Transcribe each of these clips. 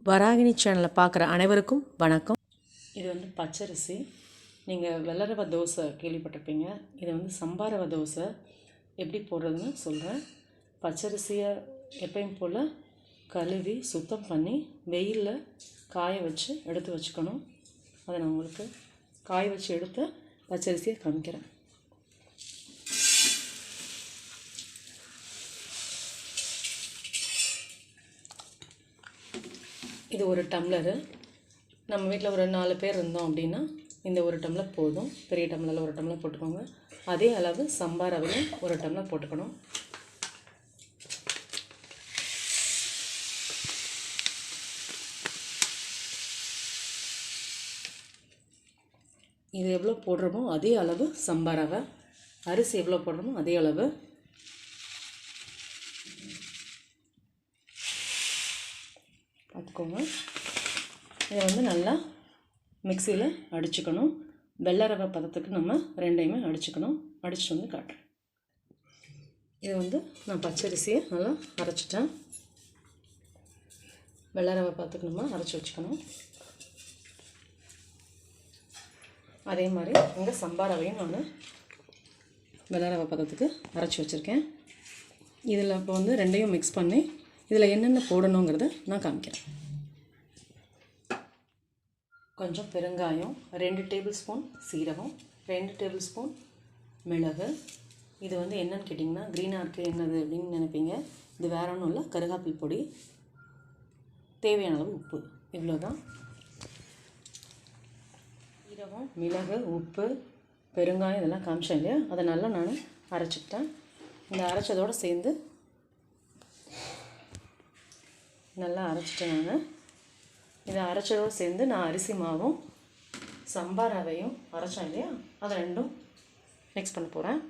வராகினி சேனலை பார்க்குற அனைவருக்கும் வணக்கம். இது வந்து பச்சரிசி. நீங்கள் வெள்ளை ரவை தோசை கேள்விப்பட்டிருப்பீங்க. இது வந்து சம்பா ரவை தோசை எப்படி போடுறதுன்னு சொல்கிறேன். பச்சரிசியை எப்பயும் போல் கழுவி சுத்தம் பண்ணி வெயிலில் காய வச்சு எடுத்து வச்சுக்கணும். அதை நான் உங்களுக்கு காய வச்சு எடுத்து பச்சரிசியை காமிக்கிறேன். இது ஒரு டம்ளரு. நம்ம வீட்டில் ஒரு 4 பேர் இருந்தோம் அப்படின்னா இந்த ஒரு டம்ளர் போதும். பெரிய டம்ளரில் ஒரு டம்ளர் போட்டுக்கோங்க. அதே அளவு சம்பா ரவையும் ஒரு டம்ளர் போட்டுக்கணும். இது எவ்வளோ போடுறோமோ அதே அளவு சம்பா ரவை, அரிசி எவ்வளோ போடுறோமோ அதே அளவு. பார்த்துக்கோங்க. இதை வந்து நல்லா மிக்சியில் அடிச்சுக்கணும். வெள்ளை ரவை பதத்துக்கு நம்ம ரெண்டையுமே அடிச்சுக்கணும். அடிச்சுட்டு வந்து காட்டுறேன். இது வந்து நான் பச்சரிசியை நல்லா அரைச்சிட்டேன். வெள்ளை ரவை பதத்துக்கு நம்ம அரைச்சி வச்சுக்கணும். அதே மாதிரி இங்கே சம்பா ரவையும் நான் வெள்ளை ரவை பதத்துக்கு அரைச்சி வச்சுருக்கேன். இதில் இப்போ வந்து ரெண்டையும் மிக்ஸ் பண்ணி இதில் என்னென்ன போடணுங்கிறத நான் காமிக்கிறேன். கொஞ்சம் பெருங்காயம், 2 டேபிள் ஸ்பூன் சீரகம், 2 டேபிள் ஸ்பூன் மிளகு. இது வந்து என்னன்னு கேட்டிங்கன்னா க்ரீனாக இருக்குது என்னது அப்படின்னு நினைப்பீங்க. இது வேற ஒன்றும் இல்லை, கருகாப்பில் பொடி, தேவையான அளவு உப்பு, இவ்வளோ தான். சீரகம், மிளகு, உப்பு, பெருங்காயம் இதெல்லாம் காமிச்சேன் இல்லையா, அதை நல்லா நான் அரைச்சிக்கிட்டேன். இந்த அரைச்சதோடு சேர்ந்து நல்லா அரைச்சிட்டேன். நான் இதை அரைச்சதோடு சேர்ந்து நான் அரிசி மாவும் சம்பா ரவையும் அரைச்சேன் இல்லையா, அதை ரெண்டும் மிக்ஸ் பண்ண போகிறேன்.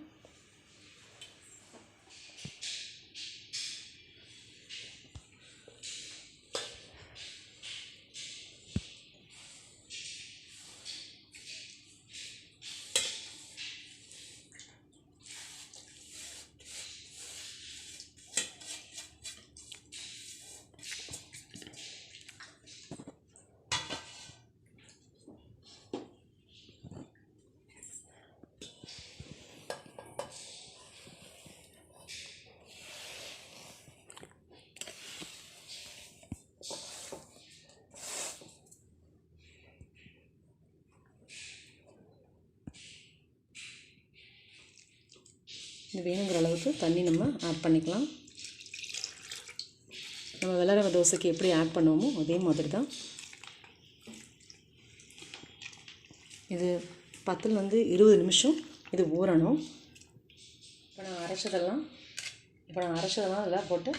இது வேணுங்கிற அளவுக்கு தண்ணி நம்ம ஆட் பண்ணிக்கலாம். நம்ம வெள்ளை ரவை தோசைக்கு எப்படி ஆட் பண்ணுவோமோ அதே மாதிரி தான். இது 10லேருந்து 20 நிமிஷம் இது ஊறணும். இப்போ நான் அரைச்சதெல்லாம் அதில் போட்டு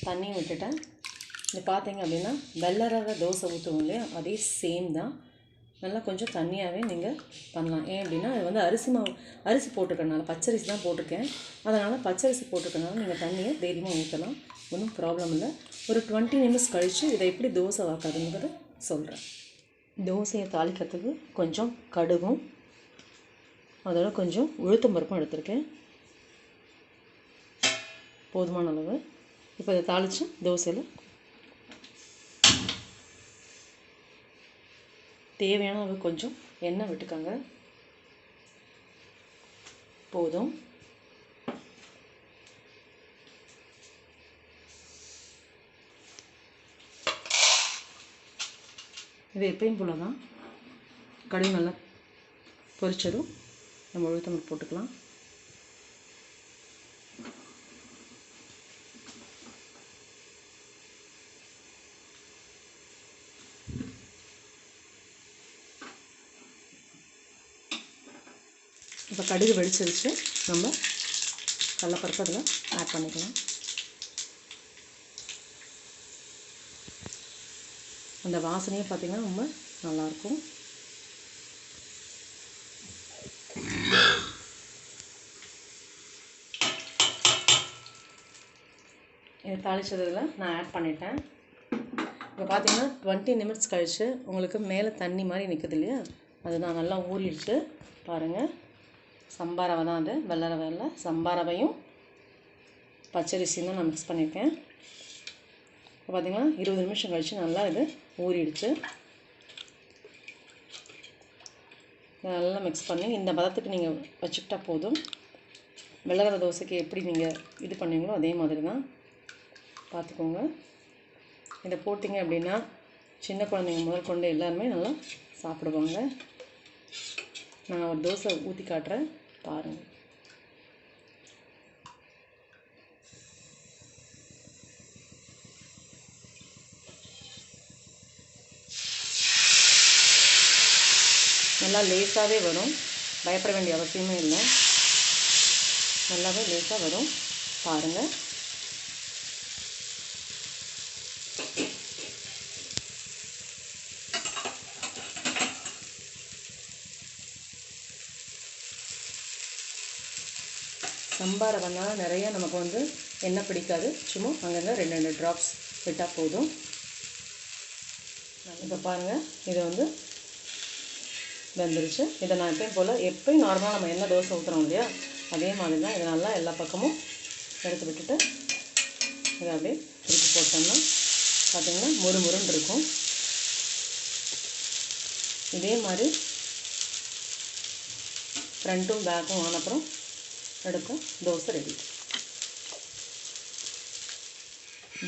தண்ணியும் விட்டுட்டேன். இது பார்த்தீங்க அப்படின்னா வெள்ளை ரவை தோசை ஊற்றுவோம் இல்லையா, அதே சேம் தான். நல்லா கொஞ்சம் தண்ணியாகவே நீங்கள் பண்ணலாம். ஏன் அப்படின்னா இது வந்து அரிசி போட்டிருக்கனால, பச்சரிசி தான் போட்டிருக்கேன். அதனால் பச்சரிசி போட்டிருக்கனால நீங்கள் தண்ணியை தைரியமாக ஊற்றலாம், ஒன்றும் ப்ராப்ளம் இல்லை. ஒரு 20 நிமிஷம் கழித்து இதை எப்படி தோசை வாக்காதுங்கிறத சொல்கிறேன். தோசையை தாளிக்கிறதுக்கு கொஞ்சம் கடுகும் அதோட கொஞ்சம் உளுத்தம் பருப்பும் எடுத்திருக்கேன், போதுமான அளவு. இப்போ இதை தாளித்து தோசையில் தேவையான அளவு கொஞ்சம் எண்ணெய் விட்டுக்கோங்க, போதும். இது எப்பயும் போல தான். கடுகு நல்லா பொரிச்சதும் நம்ம உளுத்தம் போட்டுக்கலாம். இப்போ கடுகு வெடிச்சிருச்சு, நம்ம கடலைப்பருப்பு அதில் ஆட் பண்ணிக்கலாம். அந்த வாசனையே பார்த்திங்கன்னா ரொம்ப நல்லாயிருக்கும். இதை தாளிச்சதில் நான் ஆட் பண்ணிட்டேன். இப்போ பார்த்திங்கன்னா 20 நிமிஷம் கழித்து உங்களுக்கு மேலே தண்ணி மாதிரி நிற்குது இல்லையா, அதுதான் நல்லா ஊறிடுச்சு பாருங்கள். சம்பா ரவை தான் அது, வெள்ளை ரவை இல்லை. சம்பா ரவையும் பச்சரிசியும் தான் நான் மிக்ஸ் பண்ணியிருக்கேன். இப்போ பார்த்திங்கன்னா 20 நிமிஷம் கழித்து நல்லா இது ஊறிடுச்சு. நல்லா மிக்ஸ் பண்ணி இந்த பதத்துக்கு நீங்கள் வச்சுக்கிட்டா போதும். வெள்ளை தோசைக்கு எப்படி நீங்கள் இது பண்ணீங்களோ அதே மாதிரி தான் பார்த்துக்கோங்க. இதை போட்டிங்க அப்படின்னா சின்ன குழந்தைங்க முதல் கொண்டு எல்லாருமே நல்லா சாப்பிடுவாங்க. நான் ஒரு தோசை ஊற்றி காட்டுறேன் பாருங்கள். நல்லா லேசாகவே வரும், பயப்பட வேண்டிய அவசியமே இல்லை. நல்லாவே லேசாக வரும் பாருங்கள். சம்பா ரவைனா நிறைய நமக்கு வந்து எண்ணெய் பிடிக்காது, சும்மா அங்கங்கே 2 ட்ராப்ஸ் விட்டால் போதும். இப்போ பாருங்கள், இது வந்து வெந்துருச்சு. இதை நான் எப்பயும் நார்மலாக நம்ம எண்ணெய் தோசை ஊற்றுறோம் இல்லையா, அதே மாதிரி தான் இதை நல்லா எல்லா பக்கமும் எடுத்து விட்டுட்டு இதை அப்படியே திருப்பி போட்டோம்னா பார்த்திங்கன்னா முறுமுறுன்னு இருக்கும். இதே மாதிரி ஃப்ரண்ட்டும் பேக்கும் ஆனப்புறம் எடுக்க தோசை ரெடி.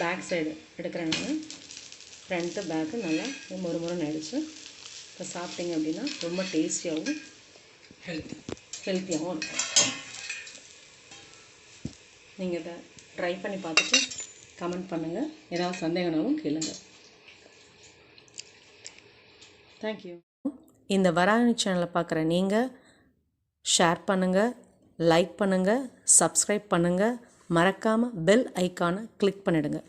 பேக் சைடு எடுக்கிறேன் நான். ஃப்ரண்ட்டு பேக்கு நல்லா முறுமுறுன்னு ஆயிடுச்சு. இப்போ சாப்பிட்டீங்க அப்படின்னா ரொம்ப டேஸ்டியாகவும் ஹெல்த்தியாகவும் இருக்கும். நீங்கள் இதை ட்ரை பண்ணி பார்த்துட்டு கமெண்ட் பண்ணுங்கள். ஏதாவது சந்தேகம்னாலும் கேளுங்க. தேங்க்யூ. இந்த வராணி சேனலை பார்க்குற நீங்கள் ஷேர் பண்ணுங்கள், லைக் பண்ணுங்கள், சப்ஸ்கிரைப் பண்ணுங்கள், மறக்காமல் பெல் ஐக்கானை கிளிக் பண்ணிவிடுங்க.